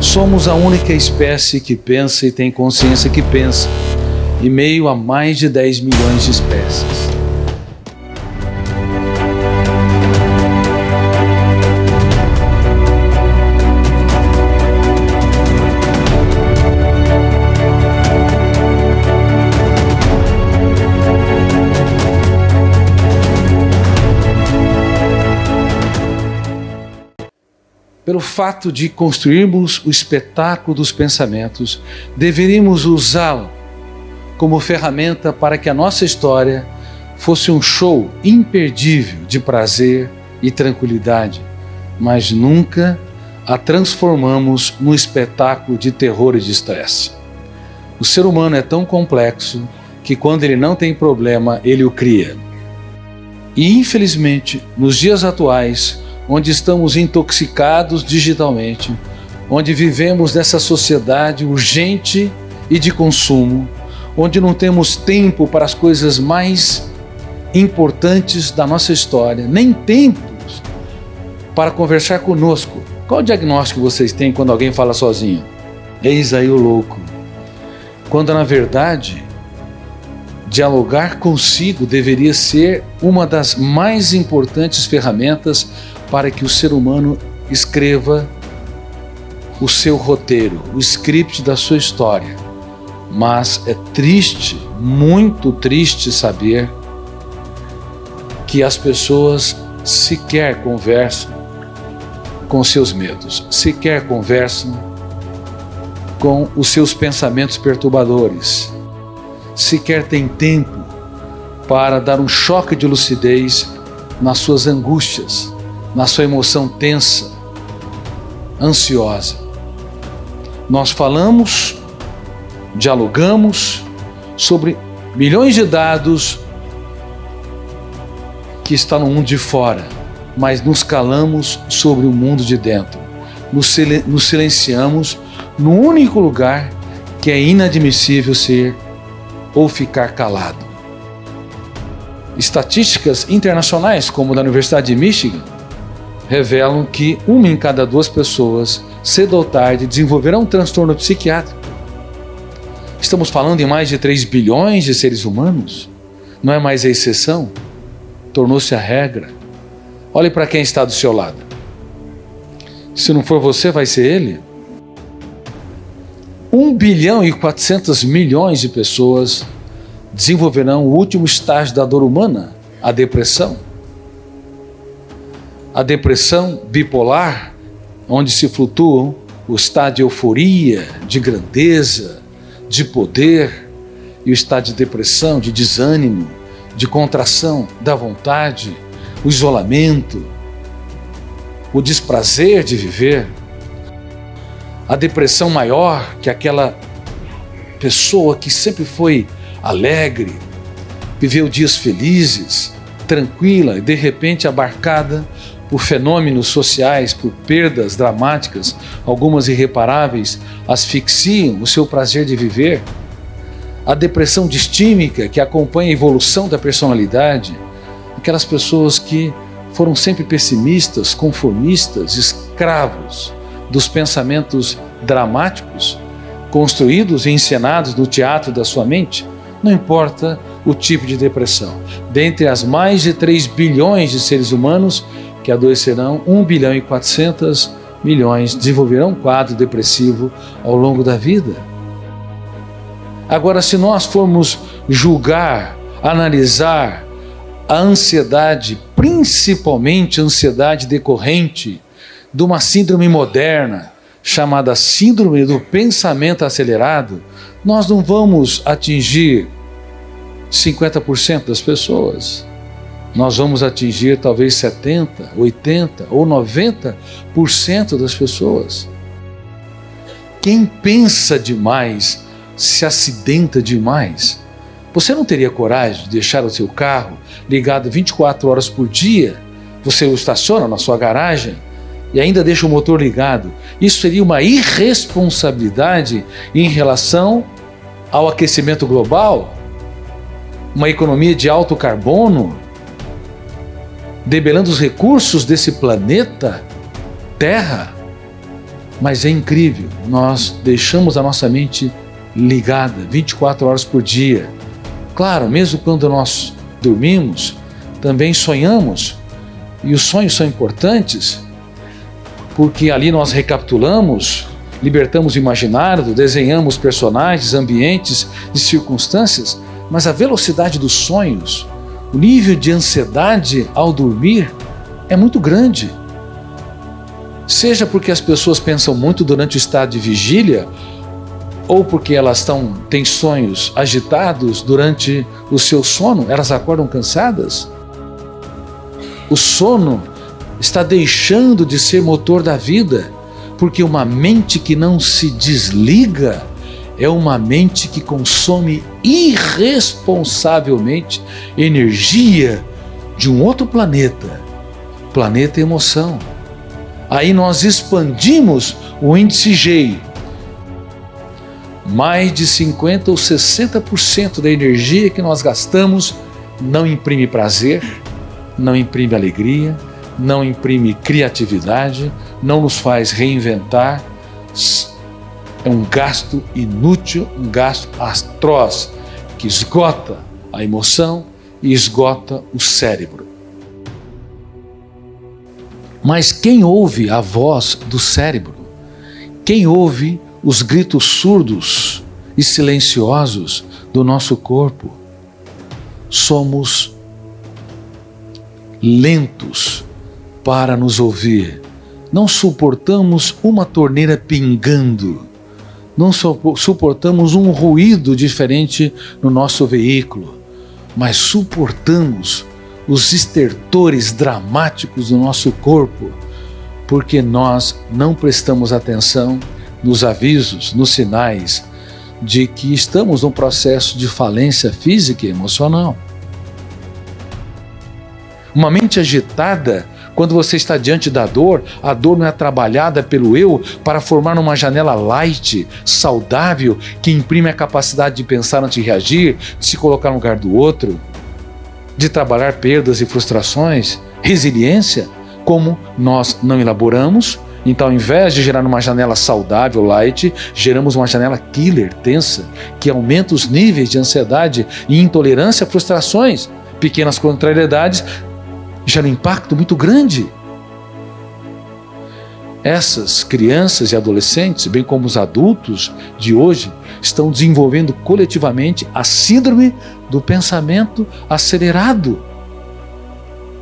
Somos a única espécie que pensa e tem consciência que pensa, em meio a mais de 10 milhões de espécies. Pelo fato de construirmos o espetáculo dos pensamentos, deveríamos usá-lo como ferramenta para que a nossa história fosse um show imperdível de prazer e tranquilidade, mas nunca a transformamos num espetáculo de terror e de estresse. O ser humano é tão complexo que quando ele não tem problema, ele o cria. E infelizmente, nos dias atuais, onde estamos intoxicados digitalmente, onde vivemos nessa sociedade urgente e de consumo, onde não temos tempo para as coisas mais importantes da nossa história, nem tempos para conversar conosco. Qual o diagnóstico vocês têm quando alguém fala sozinho? Eis aí o louco. Quando na verdade, dialogar consigo deveria ser uma das mais importantes ferramentas para que o ser humano escreva o seu roteiro, o script da sua história. Mas é triste, muito triste saber que as pessoas sequer conversam com seus medos, sequer conversam com os seus pensamentos perturbadores, sequer têm tempo para dar um choque de lucidez nas suas angústias, na sua emoção tensa, ansiosa. Nós falamos, dialogamos sobre milhões de dados que estão no mundo de fora, mas nos calamos sobre o mundo de dentro. Nos silenciamos no único lugar que é inadmissível ser ou ficar calado. Estatísticas internacionais, como da Universidade de Michigan, revelam que 1 em cada 2 pessoas, cedo ou tarde, desenvolverá um transtorno psiquiátrico. Estamos falando em mais de 3 bilhões de seres humanos. Não é mais a exceção, tornou-se a regra. Olhe para quem está do seu lado. Se não for você, vai ser ele. 1 bilhão e 400 milhões de pessoas desenvolverão o último estágio da dor humana, a depressão. A depressão bipolar, onde se flutuam o estado de euforia, de grandeza, de poder, e o estado de depressão, de desânimo, de contração da vontade, o isolamento, o desprazer de viver. A depressão maior, que aquela pessoa que sempre foi alegre, viveu dias felizes, tranquila e de repente abarcada por fenômenos sociais, por perdas dramáticas, algumas irreparáveis, asfixiam o seu prazer de viver. A depressão distímica, que acompanha a evolução da personalidade, aquelas pessoas que foram sempre pessimistas, conformistas, escravos dos pensamentos dramáticos, construídos e encenados no teatro da sua mente, não importa o tipo de depressão. Dentre as mais de 3 bilhões de seres humanos que adoecerão, 1 bilhão e 400 milhões desenvolverão um quadro depressivo ao longo da vida. Agora, se nós formos julgar, analisar a ansiedade, principalmente a ansiedade decorrente de uma síndrome moderna, chamada síndrome do pensamento acelerado, nós não vamos atingir 50% das pessoas. Nós vamos atingir talvez 70%, 80% ou 90% das pessoas. Quem pensa demais se acidenta demais. Você não teria coragem de deixar o seu carro ligado 24 horas por dia? Você o estaciona na sua garagem e ainda deixa o motor ligado. Isso seria uma irresponsabilidade em relação ao aquecimento global, uma economia de alto carbono, debelando os recursos desse planeta Terra. Mas é incrível, nós deixamos a nossa mente ligada 24 horas por dia. Claro, mesmo quando nós dormimos, também sonhamos, e os sonhos são importantes, porque ali nós recapitulamos, libertamos o imaginário, desenhamos personagens, ambientes e circunstâncias, mas a velocidade dos sonhos, o nível de ansiedade ao dormir é muito grande. Seja porque as pessoas pensam muito durante o estado de vigília, ou porque elas têm sonhos agitados durante o seu sono, elas acordam cansadas. O sono está deixando de ser motor da vida, porque uma mente que não se desliga é uma mente que consome irresponsavelmente energia de um outro planeta, planeta emoção. Aí nós expandimos o índice GEI. Mais de 50% ou 60% da energia que nós gastamos não imprime prazer, não imprime alegria, não imprime criatividade, não nos faz reinventar. É um gasto inútil, um gasto atroz, que esgota a emoção e esgota o cérebro. Mas quem ouve a voz do cérebro? Quem ouve os gritos surdos e silenciosos do nosso corpo? Somos lentos para nos ouvir. Não suportamos uma torneira pingando. Não suportamos um ruído diferente no nosso veículo, mas suportamos os estertores dramáticos do nosso corpo, porque nós não prestamos atenção nos avisos, nos sinais de que estamos num processo de falência física e emocional. Uma mente agitada, quando você está diante da dor, a dor não é trabalhada pelo eu para formar uma janela light, saudável, que imprime a capacidade de pensar antes de reagir, de se colocar no lugar do outro, de trabalhar perdas e frustrações, resiliência, como nós não elaboramos. Então, ao invés de gerar uma janela saudável, light, geramos uma janela killer, tensa, que aumenta os níveis de ansiedade e intolerância a frustrações. Pequenas contrariedades geram um impacto muito grande. Essas crianças e adolescentes, bem como os adultos de hoje, estão desenvolvendo coletivamente a síndrome do pensamento acelerado.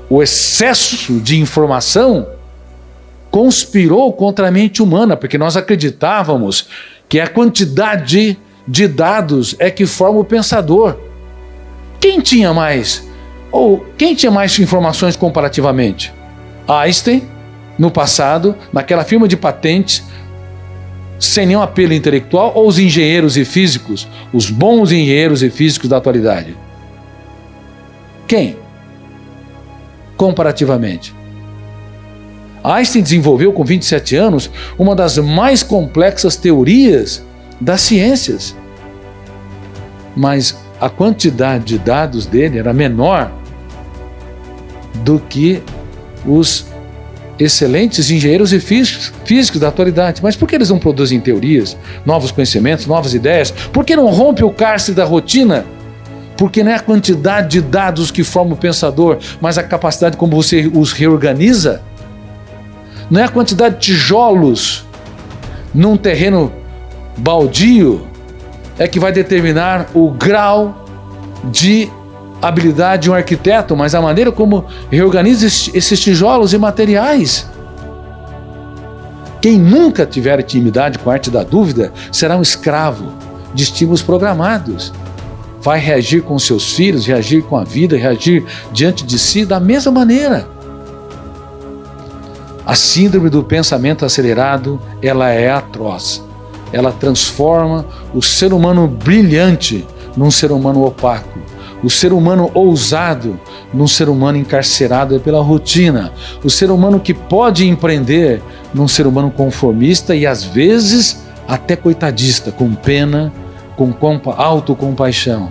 O excesso de informação conspirou contra a mente humana, porque nós acreditávamos que a quantidade de dados é que forma o pensador. Quem tinha mais informações comparativamente? Einstein, no passado, naquela firma de patentes, sem nenhum apelo intelectual, ou os engenheiros e físicos, os bons engenheiros e físicos da atualidade? Quem? Comparativamente. Einstein desenvolveu com 27 anos uma das mais complexas teorias das ciências, mas a quantidade de dados dele era menor do que os excelentes engenheiros e físicos da atualidade. Mas por que eles não produzem teorias, novos conhecimentos, novas ideias? Por que não rompe o cárcere da rotina? Porque não é a quantidade de dados que forma o pensador, mas a capacidade como você os reorganiza. Não é a quantidade de tijolos num terreno baldio é que vai determinar o grau de habilidade de um arquiteto, mas a maneira como reorganiza esses tijolos e materiais. Quem nunca tiver intimidade com a arte da dúvida será um escravo de estímulos programados. Vai reagir com seus filhos, reagir com a vida, reagir diante de si da mesma maneira. A síndrome do pensamento acelerado, ela é atroz. Ela transforma o ser humano brilhante num ser humano opaco. O ser humano ousado num ser humano encarcerado pela rotina. O ser humano que pode empreender num ser humano conformista e às vezes até coitadista, com pena, com autocompaixão.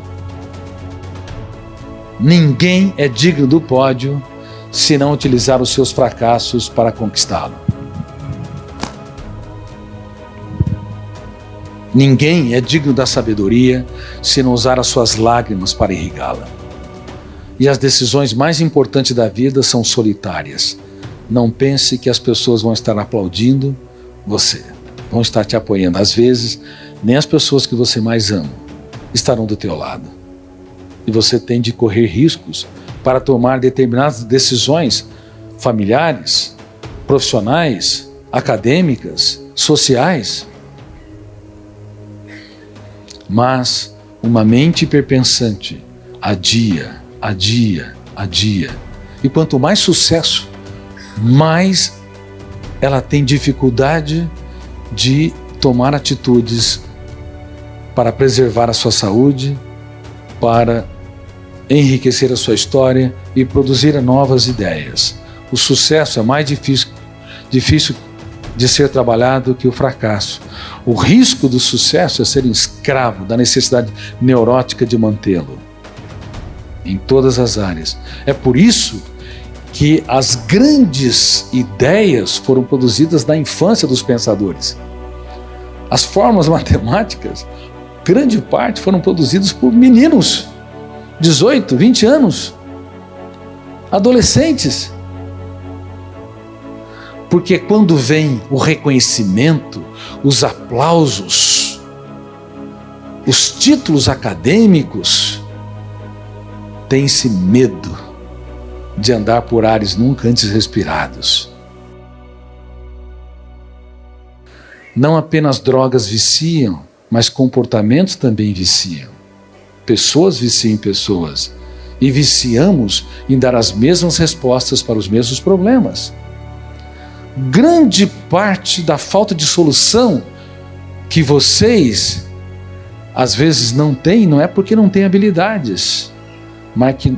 Ninguém é digno do pódio se não utilizar os seus fracassos para conquistá-lo. Ninguém é digno da sabedoria se não usar as suas lágrimas para irrigá-la. E as decisões mais importantes da vida são solitárias. Não pense que as pessoas vão estar aplaudindo você, vão estar te apoiando. Às vezes, nem as pessoas que você mais ama estarão do teu lado. E você tem de correr riscos para tomar determinadas decisões familiares, profissionais, acadêmicas, sociais. Mas uma mente hiperpensante adia. E quanto mais sucesso, mais ela tem dificuldade de tomar atitudes para preservar a sua saúde, para enriquecer a sua história e produzir novas ideias. O sucesso é mais difícil de ser trabalhado que o fracasso. O risco do sucesso é ser escravo da necessidade neurótica de mantê-lo em todas as áreas. É por isso que as grandes ideias foram produzidas na infância dos pensadores. As fórmulas matemáticas, grande parte, foram produzidas por meninos, 18, 20 anos, adolescentes. Porque quando vem o reconhecimento, os aplausos, os títulos acadêmicos, tem-se medo de andar por ares nunca antes respirados. Não apenas drogas viciam, mas comportamentos também viciam. Pessoas viciam em pessoas. E viciamos em dar as mesmas respostas para os mesmos problemas. Grande parte da falta de solução que vocês às vezes não têm, não é porque não têm habilidades,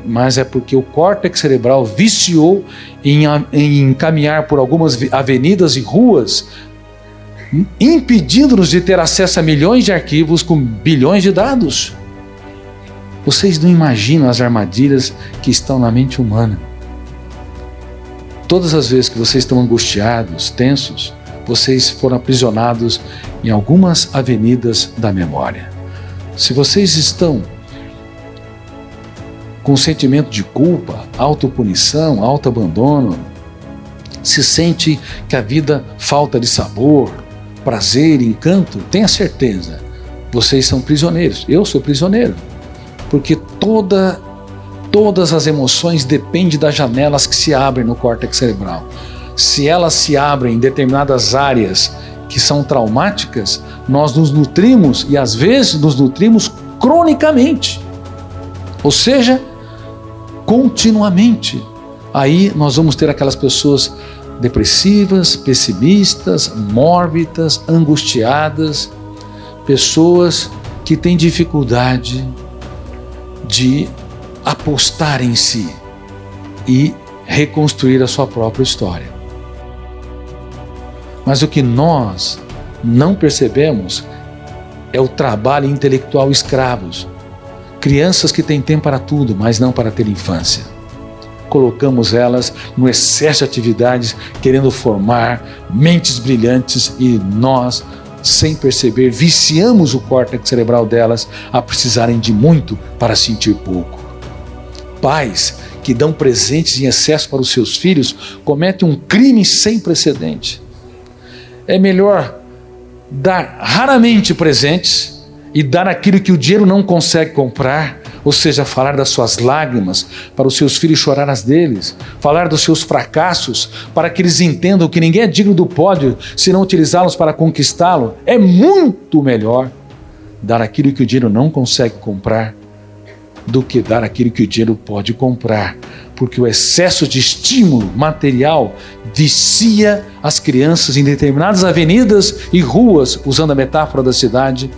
mas é porque o córtex cerebral viciou em caminhar por algumas avenidas e ruas, impedindo-nos de ter acesso a milhões de arquivos com bilhões de dados. Vocês não imaginam as armadilhas que estão na mente humana. Todas as vezes que vocês estão angustiados, tensos, vocês foram aprisionados em algumas avenidas da memória. Se vocês estão com sentimento de culpa, autopunição, autoabandono, se sente que a vida falta de sabor, prazer, encanto, tenha certeza, vocês são prisioneiros. Eu sou prisioneiro, porque todas as emoções dependem das janelas que se abrem no córtex cerebral. Se elas se abrem em determinadas áreas que são traumáticas, nós nos nutrimos e às vezes nos nutrimos cronicamente, ou seja, continuamente. Aí nós vamos ter aquelas pessoas depressivas, pessimistas, mórbidas, angustiadas, pessoas que têm dificuldade de apostar em si e reconstruir a sua própria história. Mas o que nós não percebemos é o trabalho intelectual escravos. Crianças que têm tempo para tudo, mas não para ter infância. Colocamos elas no excesso de atividades, querendo formar mentes brilhantes e nós, sem perceber, viciamos o córtex cerebral delas a precisarem de muito para sentir pouco. Pais que dão presentes em excesso para os seus filhos cometem um crime sem precedente. É melhor dar raramente presentes e dar aquilo que o dinheiro não consegue comprar, ou seja, falar das suas lágrimas para os seus filhos chorar as deles, falar dos seus fracassos para que eles entendam que ninguém é digno do pódio se não utilizá-los para conquistá-lo. É muito melhor dar aquilo que o dinheiro não consegue comprar do que dar aquilo que o dinheiro pode comprar, porque o excesso de estímulo material vicia as crianças em determinadas avenidas e ruas, usando a metáfora da cidade,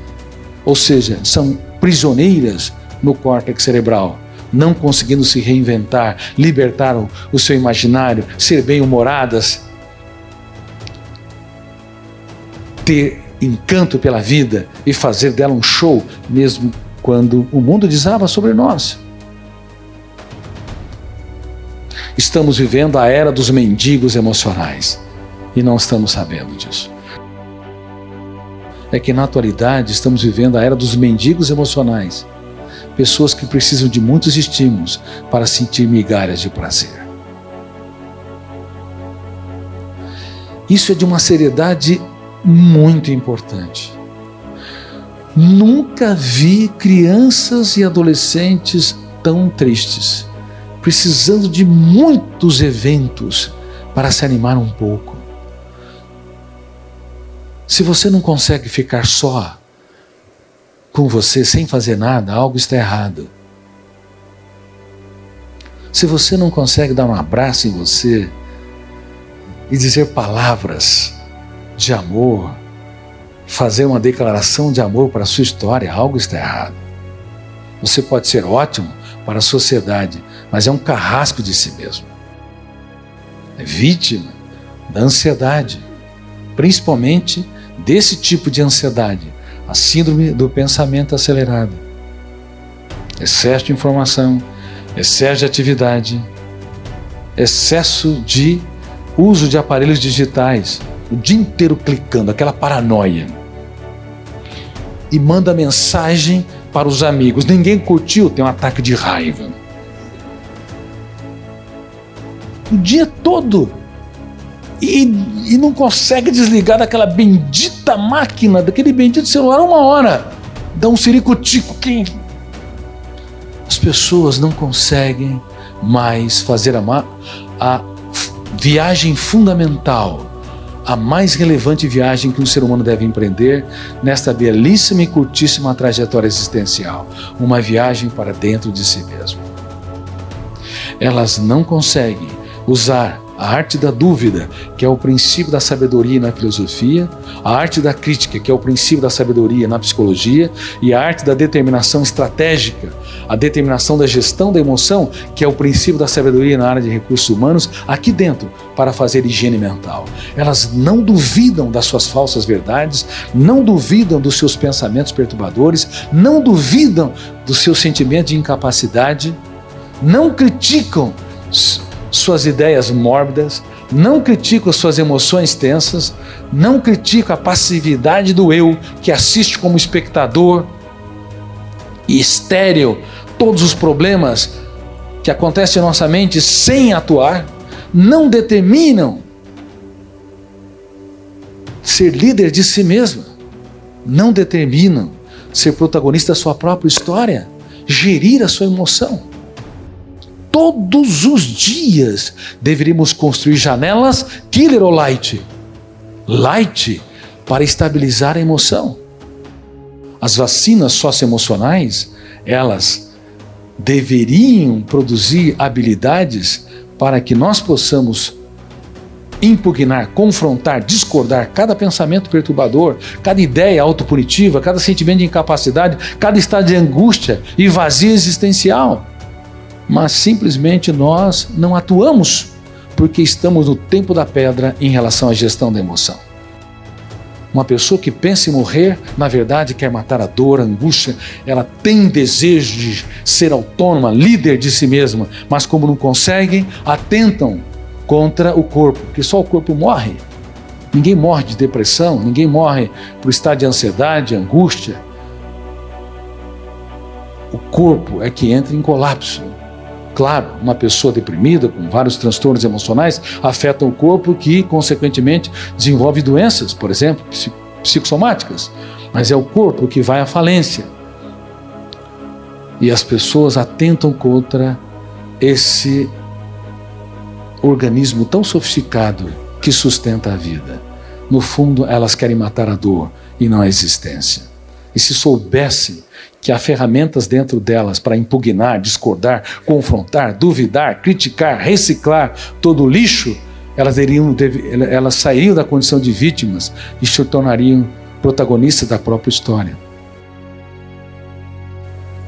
ou seja, são prisioneiras no córtex cerebral, não conseguindo se reinventar, libertar o seu imaginário, ser bem-humoradas, ter encanto pela vida e fazer dela um show, mesmo quando o mundo desaba sobre nós. Estamos vivendo a era dos mendigos emocionais e não estamos sabendo disso. é que na atualidade estamos vivendo a era dos mendigos emocionais. Pessoas que precisam de muitos estímulos para sentir migalhas de prazer. Isso é de uma seriedade muito importante. Nunca vi crianças e adolescentes tão tristes, precisando de muitos eventos para se animar um pouco. Se você não consegue ficar só com você sem fazer nada, algo está errado. Se você não consegue dar um abraço em você e dizer palavras de amor, fazer uma declaração de amor para a sua história, algo está errado. Você pode ser ótimo para a sociedade, mas é um carrasco de si mesmo. É vítima da ansiedade, principalmente desse tipo de ansiedade, a síndrome do pensamento acelerado. Excesso de informação, excesso de atividade, excesso de uso de aparelhos digitais, o dia inteiro clicando, aquela paranoia. E manda mensagem para os amigos. Ninguém curtiu, tem um ataque de raiva. O dia todo. E não consegue desligar daquela bendita máquina, daquele bendito celular uma hora. Dá um ciricutico. As pessoas não conseguem mais fazer a viagem fundamental, a mais relevante viagem que um ser humano deve empreender nesta belíssima e curtíssima trajetória existencial, uma viagem para dentro de si mesmo. Elas não conseguem usar a arte da dúvida, que é o princípio da sabedoria na filosofia, a arte da crítica, que é o princípio da sabedoria na psicologia, e a arte da determinação estratégica, a determinação da gestão da emoção, que é o princípio da sabedoria na área de recursos humanos, aqui dentro, para fazer higiene mental. Elas não duvidam das suas falsas verdades, não duvidam dos seus pensamentos perturbadores, não duvidam do seu sentimento de incapacidade, não criticam suas ideias mórbidas, não criticam as suas emoções tensas, não criticam a passividade do eu que assiste como espectador e estéril todos os problemas que acontecem em nossa mente sem atuar, não determinam ser líder de si mesma, não determinam ser protagonista da sua própria história, gerir a sua emoção. Todos os dias deveríamos construir janelas killer ou light. Light para estabilizar a emoção. As vacinas socioemocionais, elas deveriam produzir habilidades para que nós possamos impugnar, confrontar, discordar cada pensamento perturbador, cada ideia autopunitiva, cada sentimento de incapacidade, cada estado de angústia e vazio existencial. Mas simplesmente nós não atuamos porque estamos no tempo da pedra em relação à gestão da emoção. Uma pessoa que pensa em morrer, na verdade quer matar a dor, a angústia, ela tem desejo de ser autônoma, líder de si mesma, mas como não conseguem, atentam contra o corpo, porque só o corpo morre. Ninguém morre de depressão, ninguém morre por estado de ansiedade, angústia. O corpo é que entra em colapso. Claro, uma pessoa deprimida, com vários transtornos emocionais, afeta o corpo que, consequentemente, desenvolve doenças, por exemplo, psicossomáticas. Mas é o corpo que vai à falência. E as pessoas atentam contra esse organismo tão sofisticado que sustenta a vida. No fundo, elas querem matar a dor e não a existência. E se soubessem que há ferramentas dentro delas para impugnar, discordar, confrontar, duvidar, criticar, reciclar todo o lixo, elas sairiam da condição de vítimas e se tornariam protagonistas da própria história.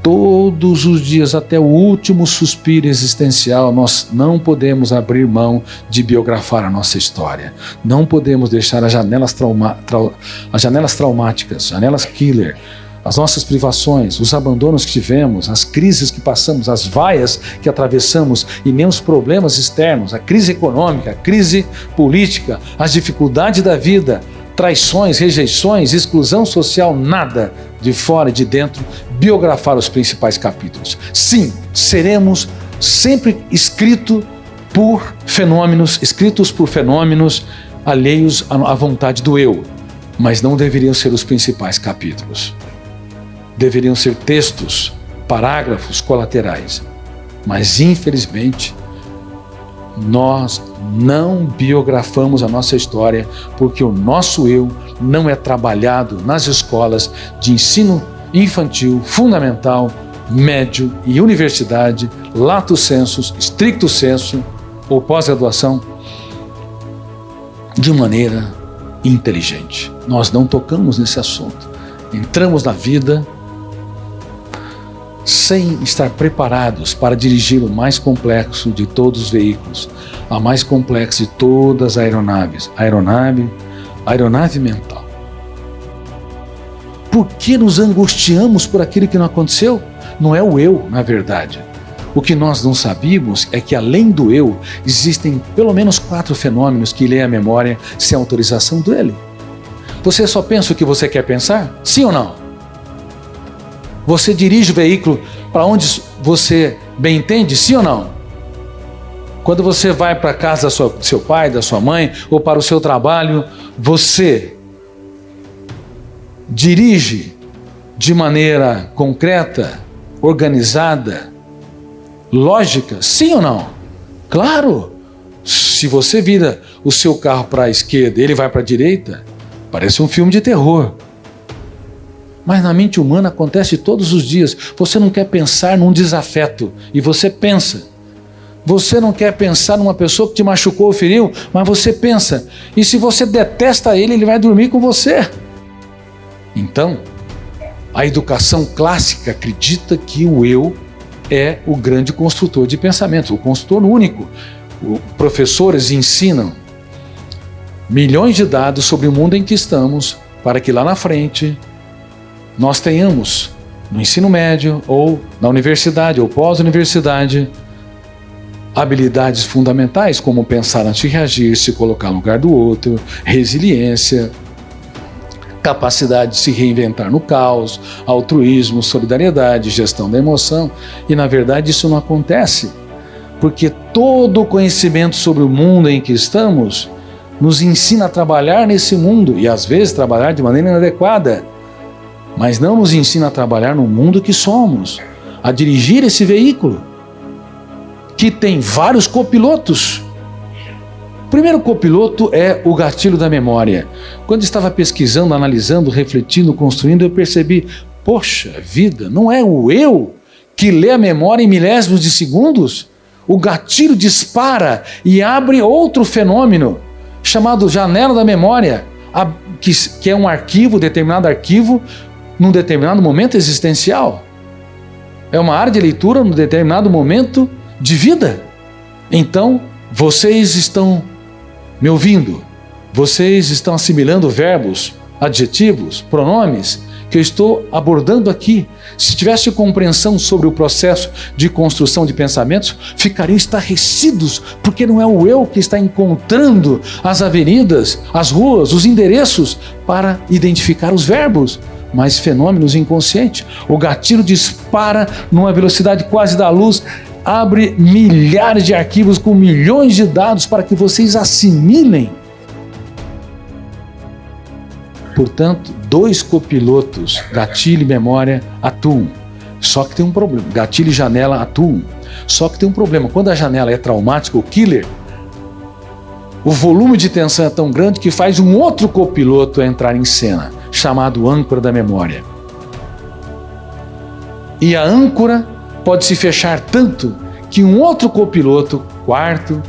Todos os dias, até o último suspiro existencial, nós não podemos abrir mão de biografar a nossa história. Não podemos deixar as janelas traumáticas, janelas killer, as nossas privações, os abandonos que tivemos, as crises que passamos, as vaias que atravessamos e nem os problemas externos, a crise econômica, a crise política, as dificuldades da vida, traições, rejeições, exclusão social, nada de fora e de dentro biografar os principais capítulos. Sim, seremos sempre escritos por fenômenos alheios à vontade do eu, mas não deveriam ser os principais capítulos. Deveriam ser textos, parágrafos colaterais. Mas, infelizmente, nós não biografamos a nossa história porque o nosso eu não é trabalhado nas escolas de ensino infantil, fundamental, médio e universidade, lato sensu, stricto sensu ou pós-graduação de maneira inteligente. Nós não tocamos nesse assunto. Entramos na vida sem estar preparados para dirigir o mais complexo de todos os veículos, a mais complexa de todas as aeronaves, a aeronave mental. Por que nos angustiamos por aquilo que não aconteceu? Não é o eu, na verdade. O que nós não sabíamos é que, além do eu, existem pelo menos 4 fenômenos que leem a memória sem autorização dele. Você só pensa o que você quer pensar? Sim ou não? Você dirige o veículo para onde você bem entende? Sim ou não? Quando você vai para a casa do seu pai, da sua mãe, ou para o seu trabalho, você dirige de maneira concreta, organizada, lógica? Sim ou não? Claro! Se você vira o seu carro para a esquerda e ele vai para a direita, parece um filme de terror. Mas na mente humana acontece todos os dias. Você não quer pensar num desafeto e você pensa. Você não quer pensar numa pessoa que te machucou ou feriu, mas você pensa. E se você detesta ele, ele vai dormir com você. Então, a educação clássica acredita que o eu é o grande construtor de pensamentos, o construtor único. Professores ensinam milhões de dados sobre o mundo em que estamos, para que lá na frente nós tenhamos, no ensino médio ou na universidade ou pós-universidade, habilidades fundamentais como pensar antes de reagir, se colocar no lugar do outro, resiliência, capacidade de se reinventar no caos, altruísmo, solidariedade, gestão da emoção. E na verdade isso não acontece, porque todo o conhecimento sobre o mundo em que estamos nos ensina a trabalhar nesse mundo e às vezes trabalhar de maneira inadequada, mas não nos ensina a trabalhar no mundo que somos, a dirigir esse veículo, que tem vários copilotos. O primeiro copiloto é o gatilho da memória. Quando estava pesquisando, analisando, refletindo, construindo, eu percebi, poxa vida, não é o eu que lê a memória em milésimos de segundos? O gatilho dispara e abre outro fenômeno, chamado janela da memória, que é um arquivo, determinado arquivo, num determinado momento existencial. É uma área de leitura num determinado momento de vida. Então, vocês estão me ouvindo? Vocês estão assimilando verbos, adjetivos, pronomes que eu estou abordando aqui? Se tivesse compreensão sobre o processo de construção de pensamentos, ficariam estarrecidos, porque não é o eu que está encontrando as avenidas, as ruas, os endereços para identificar os verbos, mas fenômenos inconscientes. O gatilho dispara numa velocidade quase da luz, abre milhares de arquivos com milhões de dados para que vocês assimilem. Portanto, 2 copilotos, gatilho e memória, atuam. Só que tem um problema. Gatilho e janela atuam. Só que tem um problema. Quando a janela é traumática, o killer, o volume de tensão é tão grande que faz um outro copiloto entrar em cena, chamado âncora da memória. E a âncora pode se fechar tanto que um outro copiloto, quarto,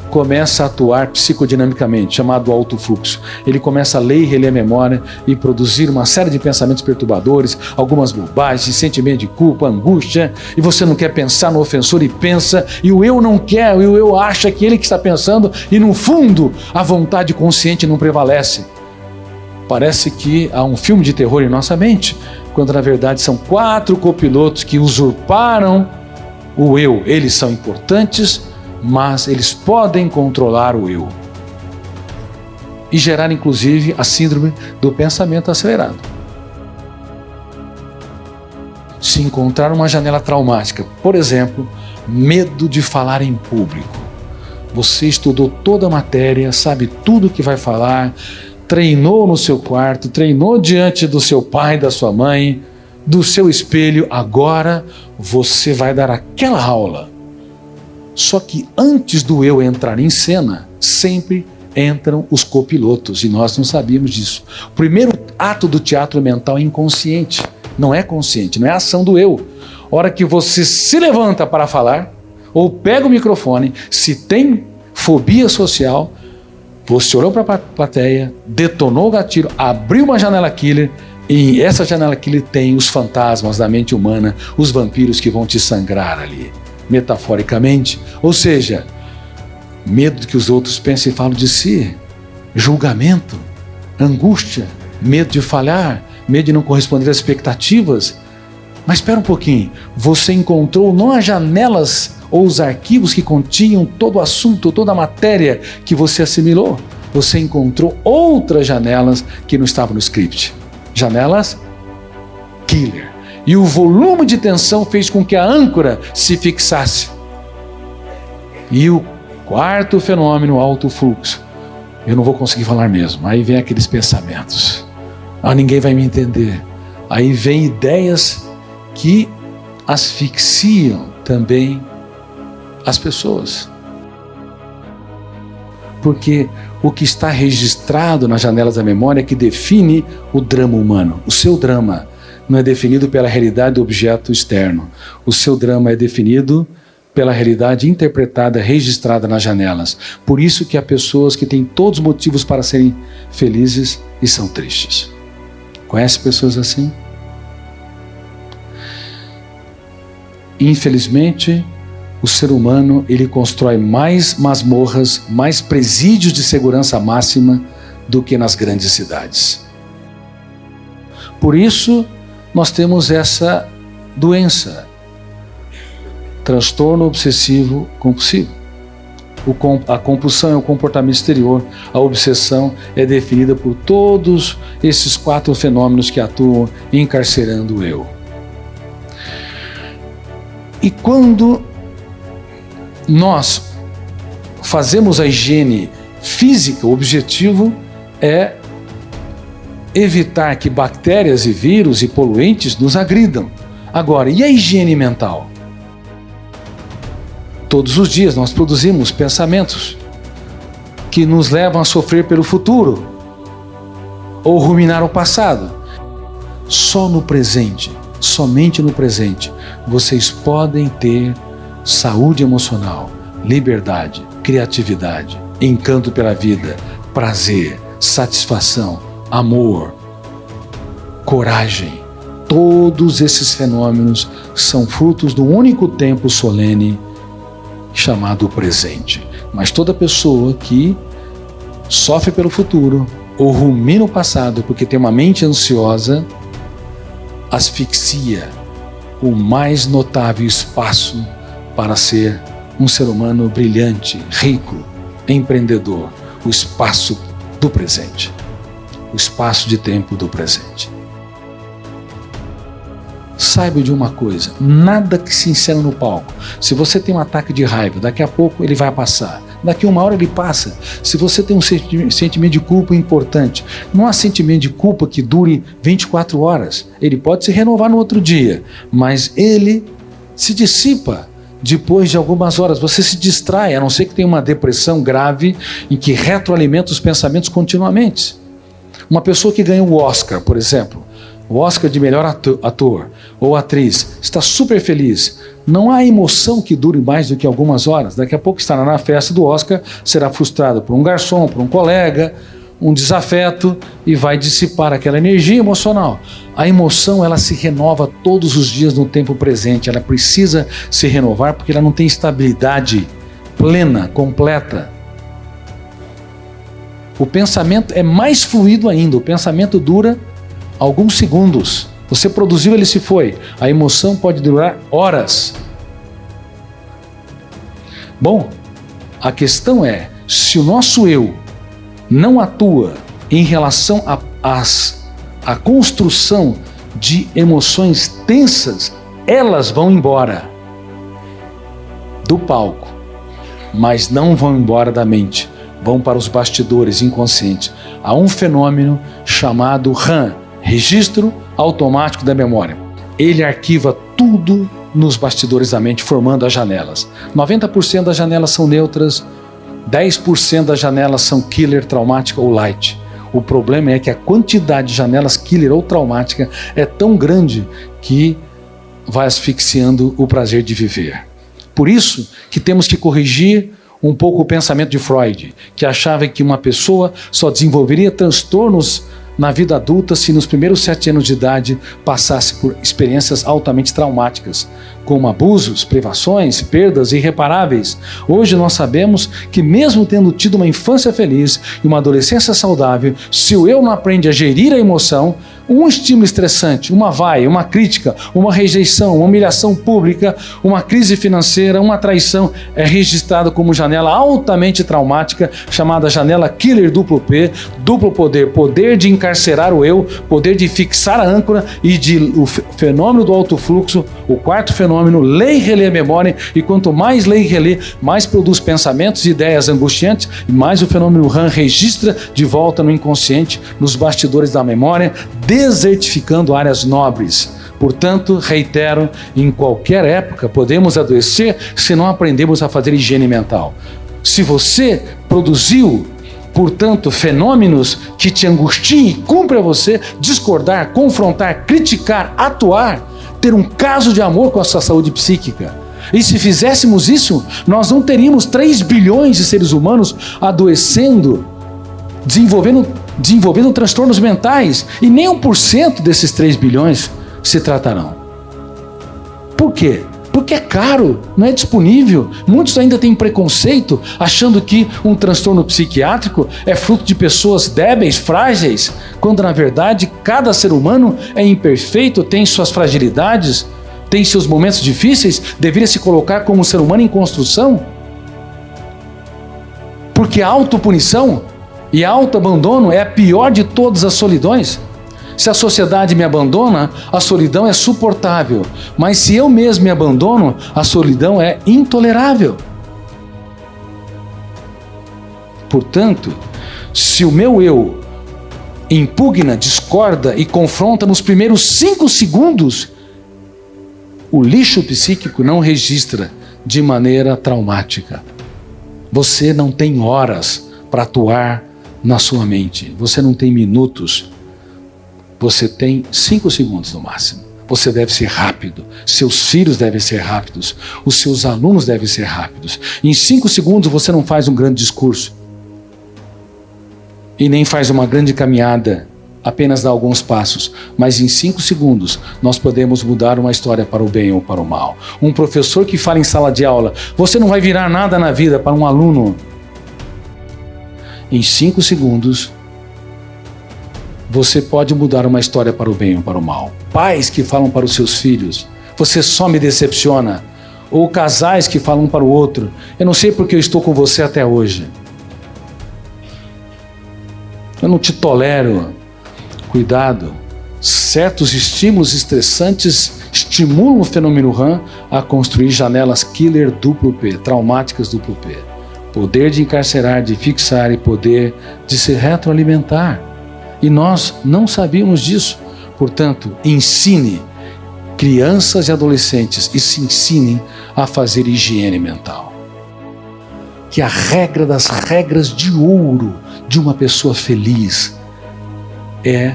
começa a atuar psicodinamicamente, chamado alto fluxo. Ele começa a ler e reler a memória e produzir uma série de pensamentos perturbadores, algumas bobagens, sentimento de culpa, angústia, e você não quer pensar no ofensor e pensa, e o eu não quer, e o eu acha que ele que está pensando, e no fundo a vontade consciente não prevalece. Parece que há um filme de terror em nossa mente, quando na verdade são 4 copilotos que usurparam o eu. Eles são importantes, mas eles podem controlar o eu. e gerar inclusive a síndrome do pensamento acelerado. Se encontrar uma janela traumática, por exemplo, medo de falar em público. Você estudou toda a matéria, sabe tudo que vai falar, treinou no seu quarto, treinou diante do seu pai, da sua mãe, do seu espelho, agora você vai dar aquela aula. Só que antes do eu entrar em cena, sempre entram os copilotos, e nós não sabíamos disso. O primeiro ato do teatro mental é inconsciente, não é consciente, não é a ação do eu. A hora que você se levanta para falar, ou pega o microfone, se tem fobia social, você olhou para a plateia, detonou o gatilho, abriu uma janela killer, e essa janela killer tem os fantasmas da mente humana, os vampiros que vão te sangrar ali, metaforicamente. Ou seja, medo de que os outros pensem e falem de si, julgamento, angústia, medo de falhar, medo de não corresponder às expectativas. Mas espera um pouquinho, você encontrou não as janelas ou os arquivos que continham todo o assunto, toda a matéria que você assimilou. Você encontrou outras janelas que não estavam no script. Janelas killer. E o volume de tensão fez com que a âncora se fixasse. E o quarto fenômeno, alto fluxo. Eu não vou conseguir falar mesmo. Aí vem aqueles pensamentos. Ah, ninguém vai me entender. Aí vem ideias que asfixiam também as pessoas. Porque o que está registrado nas janelas da memória é que define o drama humano. O seu drama não é definido pela realidade do objeto externo. O seu drama é definido pela realidade interpretada, registrada nas janelas. Por isso que há pessoas que têm todos os motivos para serem felizes e são tristes. Conhece pessoas assim? Infelizmente, o ser humano, ele constrói mais masmorras, mais presídios de segurança máxima do que nas grandes cidades. Por isso, nós temos essa doença, transtorno obsessivo compulsivo. A compulsão é o comportamento exterior, a obsessão é definida por todos esses 4 fenômenos que atuam encarcerando o eu. E quando nós fazemos a higiene física, o objetivo é evitar que bactérias e vírus e poluentes nos agridam. Agora, e a higiene mental? Todos os dias nós produzimos pensamentos que nos levam a sofrer pelo futuro ou ruminar o passado. Só no presente, somente no presente, vocês podem ter saúde emocional, liberdade, criatividade, encanto pela vida, prazer, satisfação, amor, coragem. Todos esses fenômenos são frutos do único tempo solene chamado presente. Mas toda pessoa que sofre pelo futuro ou rumina o passado porque tem uma mente ansiosa, asfixia o mais notável espaço para ser um ser humano brilhante, rico, empreendedor, o espaço do presente, o espaço de tempo do presente. Saiba de uma coisa, nada que se encena no palco. Se você tem um ataque de raiva, daqui a pouco ele vai passar. Daqui a 1 hora ele passa. Se você tem um sentimento de culpa importante, não há sentimento de culpa que dure 24 horas. Ele pode se renovar no outro dia, mas ele se dissipa depois de algumas horas. Você se distrai, a não ser que tenha uma depressão grave em que retroalimenta os pensamentos continuamente. Uma pessoa que ganha o Oscar, por exemplo, o Oscar de melhor ator ou atriz, está super feliz. Não há emoção que dure mais do que algumas horas. Daqui a pouco estará na festa do Oscar, será frustrado por um garçom, por um colega, um desafeto e vai dissipar aquela energia emocional. A emoção, ela se renova todos os dias no tempo presente. Ela precisa se renovar porque ela não tem estabilidade plena, completa. O pensamento é mais fluido ainda. O pensamento dura alguns segundos. Você produziu, ele se foi. A emoção pode durar horas. Bom, a questão é, se o nosso eu não atua em relação à construção de emoções tensas, elas vão embora do palco, mas não vão embora da mente, vão para os bastidores inconscientes. Há um fenômeno chamado RAM, Registro Automático da Memória. Ele arquiva tudo nos bastidores da mente, formando as janelas. 90% das janelas são neutras, 10% das janelas são killer, traumática ou light. O problema é que a quantidade de janelas killer ou traumática é tão grande que vai asfixiando o prazer de viver. Por isso que temos que corrigir um pouco o pensamento de Freud, que achava que uma pessoa só desenvolveria transtornos na vida adulta se nos primeiros 7 anos de idade passasse por experiências altamente traumáticas, como abusos, privações, perdas irreparáveis. Hoje nós sabemos que mesmo tendo tido uma infância feliz e uma adolescência saudável, se o eu não aprende a gerir a emoção, um estímulo estressante, uma vaia, uma crítica, uma rejeição, uma humilhação pública, uma crise financeira, uma traição é registrado como janela altamente traumática, chamada janela killer duplo P, duplo poder, poder de encarcerar o eu, poder de fixar a âncora e o fenômeno do alto fluxo, o quarto fenômeno, lê e relê a memória, e quanto mais lê e relê, mais produz pensamentos e ideias angustiantes, e mais o fenômeno RAM registra de volta no inconsciente, nos bastidores da memória, desertificando áreas nobres. Portanto, reitero, em qualquer época podemos adoecer se não aprendemos a fazer higiene mental. Se você produziu, portanto, fenômenos que te angustiem, cumpre a você discordar, confrontar, criticar, atuar, ter um caso de amor com a sua saúde psíquica. E se fizéssemos isso, nós não teríamos 3 bilhões de seres humanos adoecendo, desenvolvendo transtornos mentais, e nem 1% desses 3 bilhões se tratarão. Por quê? Porque é caro, não é disponível. Muitos ainda têm preconceito, achando que um transtorno psiquiátrico é fruto de pessoas débeis, frágeis, quando na verdade cada ser humano é imperfeito, tem suas fragilidades, tem seus momentos difíceis, deveria se colocar como um ser humano em construção. Porque a autopunição e autoabandono é a pior de todas as solidões. Se a sociedade me abandona, a solidão é suportável. Mas se eu mesmo me abandono, a solidão é intolerável. Portanto, se o meu eu impugna, discorda e confronta nos primeiros 5 segundos, o lixo psíquico não registra de maneira traumática. Você não tem horas para atuar na sua mente. Você não tem minutos. Você tem 5 segundos no máximo. Você deve ser rápido. Seus filhos devem ser rápidos. Os seus alunos devem ser rápidos. Em 5 segundos você não faz um grande discurso. E nem faz uma grande caminhada. Apenas dá alguns passos. Mas em 5 segundos nós podemos mudar uma história para o bem ou para o mal. Um professor que fala em sala de aula: você não vai virar nada na vida, para um aluno. Em 5 segundos você pode mudar uma história para o bem ou para o mal. Pais que falam para os seus filhos: você só me decepciona. Ou casais que falam um para o outro: eu não sei porque eu estou com você até hoje. Eu não te tolero. Cuidado. Certos estímulos estressantes estimulam o fenômeno RAM a construir janelas killer duplo P, traumáticas duplo P. Poder de encarcerar, de fixar e poder de se retroalimentar. E nós não sabíamos disso. Portanto, ensine crianças e adolescentes e se ensinem a fazer higiene mental. Que a regra das regras de ouro de uma pessoa feliz é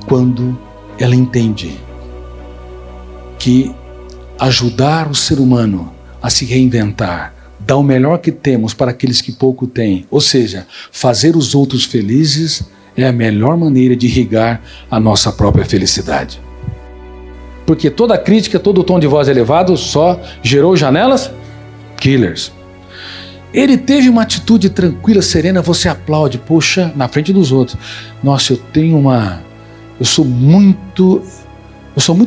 quando ela entende que ajudar o ser humano a se reinventar, dar o melhor que temos para aqueles que pouco têm, ou seja, fazer os outros felizes, é a melhor maneira de irrigar a nossa própria felicidade. Porque toda crítica, todo tom de voz elevado só gerou janelas killers. Ele teve uma atitude tranquila, serena, você aplaude, poxa, na frente dos outros. Nossa, eu sou muito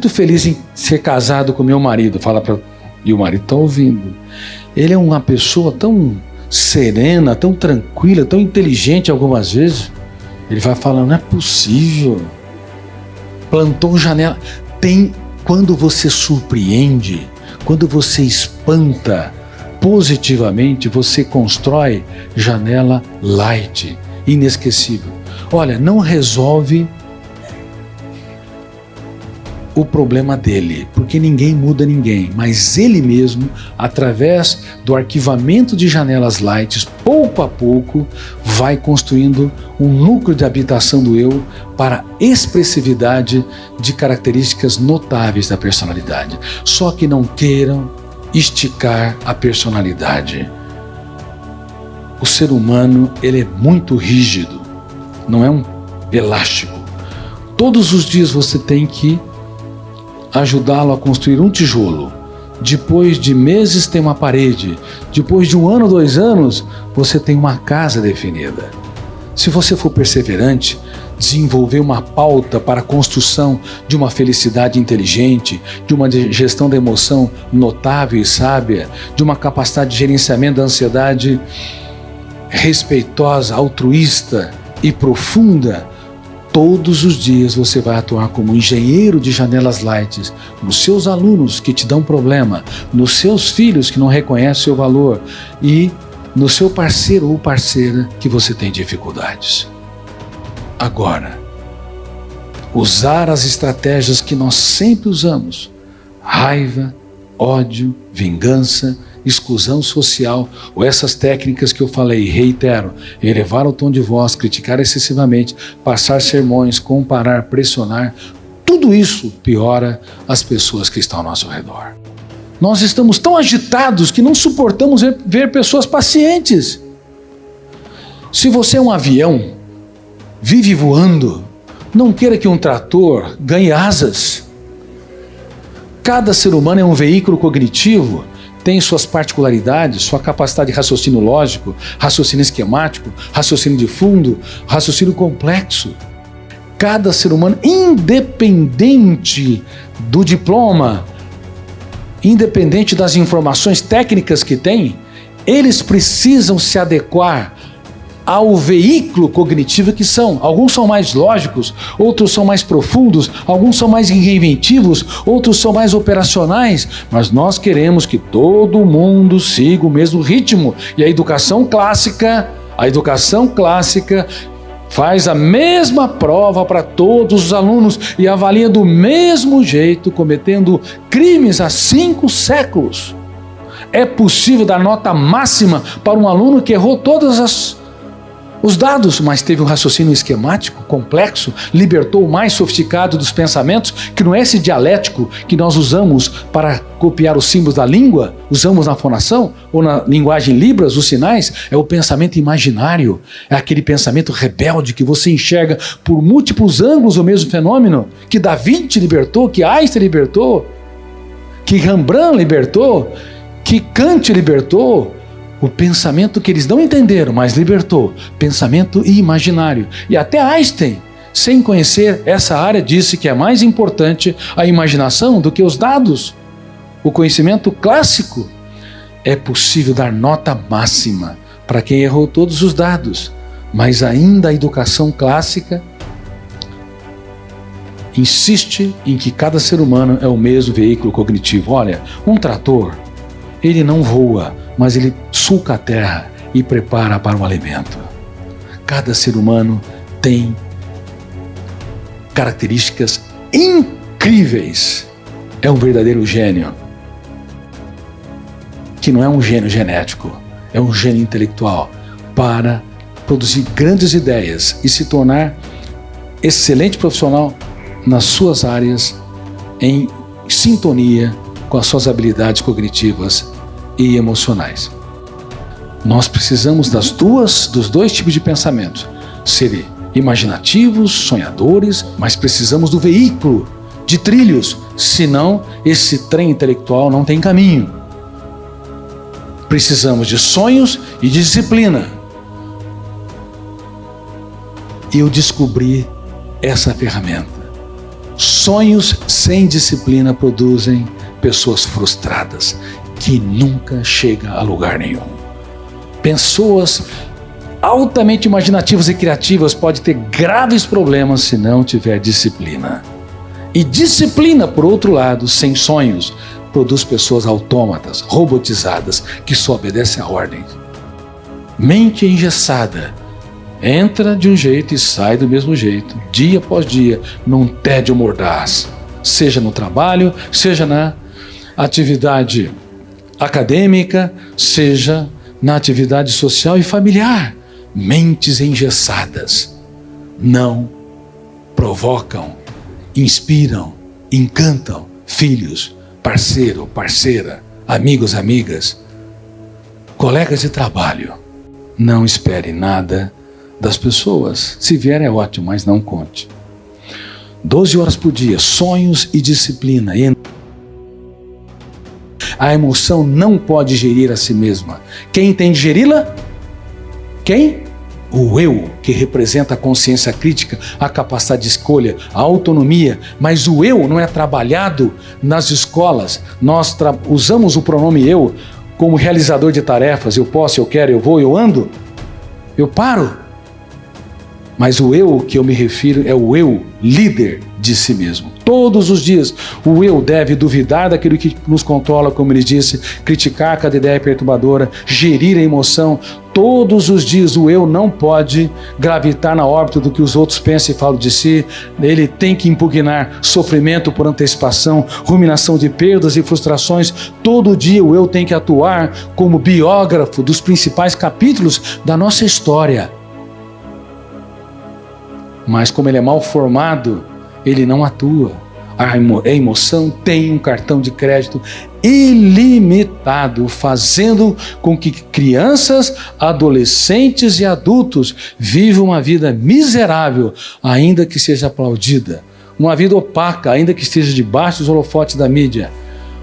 feliz em ser casado com meu marido. Fala para, e o marido está ouvindo. Ele é uma pessoa tão serena, tão tranquila, tão inteligente algumas vezes. Ele vai falando, não é possível. Plantou janela. Quando você surpreende, quando você espanta positivamente, você constrói janela light, inesquecível. Olha, não resolve o problema dele, porque ninguém muda ninguém, mas ele mesmo, através do arquivamento de janelas lights, pouco a pouco, vai construindo um núcleo de habitação do eu para expressividade de características notáveis da personalidade. Só que não queiram esticar a personalidade. O ser humano, ele é muito rígido, não é um elástico. Todos os dias você tem que ajudá-lo a construir um tijolo. Depois de meses tem uma parede. Depois de 1 ano, 2 anos, você tem uma casa definida. Se você for perseverante, desenvolver uma pauta para a construção de uma felicidade inteligente, de uma gestão da emoção notável e sábia, de uma capacidade de gerenciamento da ansiedade respeitosa, altruísta e profunda, todos os dias você vai atuar como engenheiro de janelas lights nos seus alunos que te dão problema, nos seus filhos que não reconhecem o seu valor e no seu parceiro ou parceira que você tem dificuldades. Agora, usar as estratégias que nós sempre usamos: raiva, ódio, vingança, exclusão social, ou essas técnicas que eu falei, reitero: elevar o tom de voz, criticar excessivamente, passar sermões, comparar, pressionar, tudo isso piora as pessoas que estão ao nosso redor. Nós estamos tão agitados que não suportamos ver pessoas pacientes. Se você é um avião, vive voando, não queira que um trator ganhe asas. Cada ser humano é um veículo cognitivo, tem suas particularidades, sua capacidade de raciocínio lógico, raciocínio esquemático, raciocínio de fundo, raciocínio complexo. Cada ser humano, independente do diploma, independente das informações técnicas que tem, eles precisam se adequar ao veículo cognitivo que são. Alguns são mais lógicos, outros são mais profundos, alguns são mais inventivos, outros são mais operacionais, mas nós queremos que todo mundo siga o mesmo ritmo. E a educação clássica faz a mesma prova para todos os alunos e avalia do mesmo jeito, cometendo crimes há 5 séculos. É possível dar nota máxima para um aluno que errou todos os dados, mas teve um raciocínio esquemático, complexo, libertou o mais sofisticado dos pensamentos, que não é esse dialético que nós usamos para copiar os símbolos da língua, usamos na fonação, ou na linguagem Libras, os sinais, é o pensamento imaginário, é aquele pensamento rebelde que você enxerga por múltiplos ângulos o mesmo fenômeno, que Da Vinci libertou, que Einstein libertou, que Rembrandt libertou, que Kant libertou. O pensamento que eles não entenderam, mas libertou, pensamento imaginário. E até Einstein, sem conhecer essa área, disse que é mais importante a imaginação do que os dados. O conhecimento clássico. É possível dar nota máxima para quem errou todos os dados, mas ainda a educação clássica insiste em que cada ser humano é o mesmo veículo cognitivo. Olha, um trator, ele não voa, mas ele sulca a terra e prepara para o alimento. Cada ser humano tem características incríveis. É um verdadeiro gênio, que não é um gênio genético, é um gênio intelectual, para produzir grandes ideias e se tornar excelente profissional nas suas áreas, em sintonia com as suas habilidades cognitivas e emocionais. Nós precisamos dos dois tipos de pensamento, ser imaginativos, sonhadores, mas precisamos do veículo, de trilhos, senão esse trem intelectual não tem caminho. Precisamos de sonhos e de disciplina. E eu descobri essa ferramenta. Sonhos sem disciplina produzem pessoas frustradas, que nunca chegam a lugar nenhum. Pessoas altamente imaginativas e criativas podem ter graves problemas se não tiver disciplina. E disciplina, por outro lado, sem sonhos, produz pessoas autômatas, robotizadas, que só obedecem a ordens. Mente engessada entra de um jeito e sai do mesmo jeito, dia após dia, num tédio mordaz, seja no trabalho, seja na atividade acadêmica, seja na atividade social e familiar. Mentes engessadas não provocam, inspiram, encantam filhos, parceiro, parceira, amigos, amigas, colegas de trabalho. Não espere nada das pessoas. Se vier é ótimo, mas não conte. 12 horas por dia, sonhos e disciplina. A emoção não pode gerir a si mesma. Quem tem de geri-la? Quem? O eu, que representa a consciência crítica, a capacidade de escolha, a autonomia. Mas o eu não é trabalhado nas escolas. Nós usamos o pronome eu como realizador de tarefas. Eu posso, eu quero, eu vou, eu ando, eu paro. Mas o eu que eu me refiro é o eu líder de si mesmo. Todos os dias o eu deve duvidar daquilo que nos controla, como ele disse, criticar cada ideia perturbadora, gerir a emoção. Todos os dias o eu não pode gravitar na órbita do que os outros pensam e falam de si. Ele tem que impugnar sofrimento por antecipação, ruminação de perdas e frustrações. Todo dia o eu tem que atuar como biógrafo dos principais capítulos da nossa história. Mas como ele é mal formado, ele não atua. A emoção tem um cartão de crédito ilimitado, fazendo com que crianças, adolescentes e adultos vivam uma vida miserável, ainda que seja aplaudida. Uma vida opaca, ainda que esteja debaixo dos holofotes da mídia.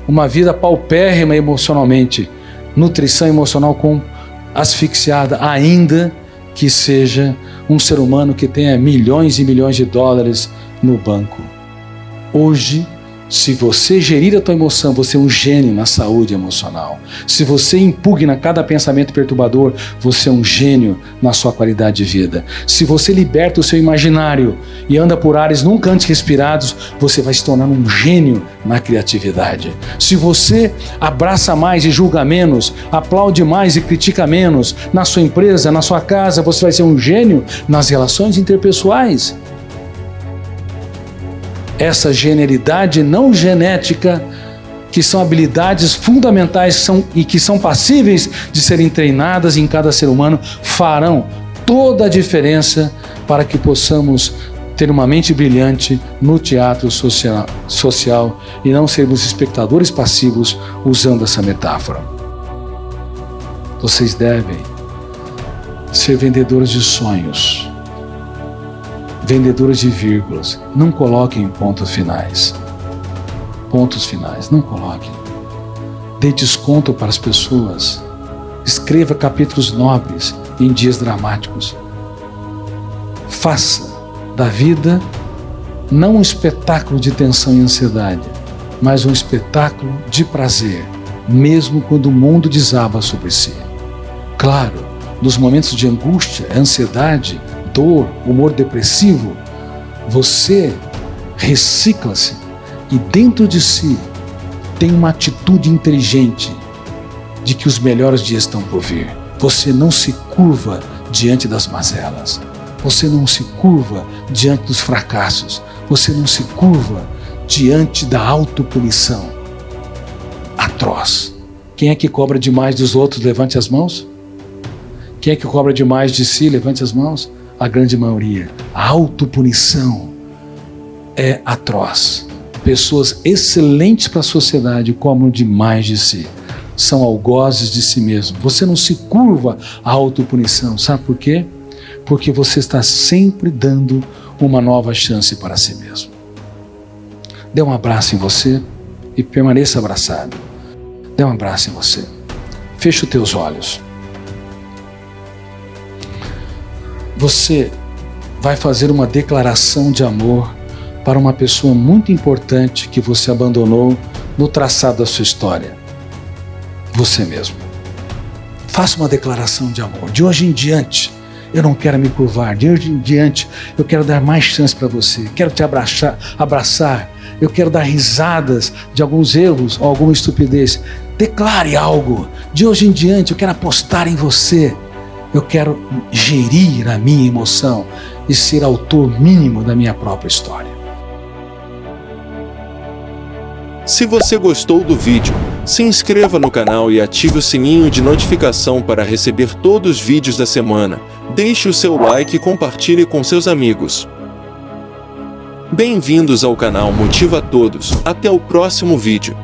Uma vida paupérrima emocionalmente. Nutrição emocional asfixiada, ainda que seja um ser humano que tenha milhões e milhões de dólares no banco. Hoje, se você gerir a tua emoção, você é um gênio na saúde emocional. Se você impugna cada pensamento perturbador, você é um gênio na sua qualidade de vida. Se você liberta o seu imaginário e anda por ares nunca antes respirados, você vai se tornar um gênio na criatividade. Se você abraça mais e julga menos, aplaude mais e critica menos, na sua empresa, na sua casa, você vai ser um gênio nas relações interpessoais. Essa genialidade não genética, que são habilidades fundamentais e que são passíveis de serem treinadas em cada ser humano, farão toda a diferença para que possamos ter uma mente brilhante no teatro social e não sermos espectadores passivos usando essa metáfora. Vocês devem ser vendedores de sonhos, vendedores de vírgulas. Não coloquem pontos finais. Pontos finais, não coloquem. Dê desconto para as pessoas. Escreva capítulos nobres em dias dramáticos. Faça da vida não um espetáculo de tensão e ansiedade, mas um espetáculo de prazer, mesmo quando o mundo desaba sobre si. Claro, nos momentos de angústia, ansiedade, dor, humor depressivo, você recicla-se e dentro de si tem uma atitude inteligente de que os melhores dias estão por vir. Você não se curva diante das mazelas, você não se curva diante dos fracassos, você não se curva diante da autopunição atroz. Quem é que cobra demais dos outros? Levante as mãos. Quem é que cobra demais de si? Levante as mãos. A grande maioria. A autopunição é atroz. Pessoas excelentes para a sociedade cobram demais de si. São algozes de si mesmo. Você não se curva à autopunição. Sabe por quê? Porque você está sempre dando uma nova chance para si mesmo. Dê um abraço em você e permaneça abraçado. Dê um abraço em você. Feche os teus olhos. Você vai fazer uma declaração de amor para uma pessoa muito importante que você abandonou no traçado da sua história. Você mesmo. Faça uma declaração de amor. De hoje em diante, eu não quero me curvar. De hoje em diante, eu quero dar mais chance para você. Quero te abraçar. Eu quero dar risadas de alguns erros ou alguma estupidez. Declare algo. De hoje em diante, eu quero apostar em você. Eu quero gerir a minha emoção e ser autor mínimo da minha própria história. Se você gostou do vídeo, se inscreva no canal e ative o sininho de notificação para receber todos os vídeos da semana. Deixe o seu like e compartilhe com seus amigos. Bem-vindos ao canal Motiva a Todos. Até o próximo vídeo.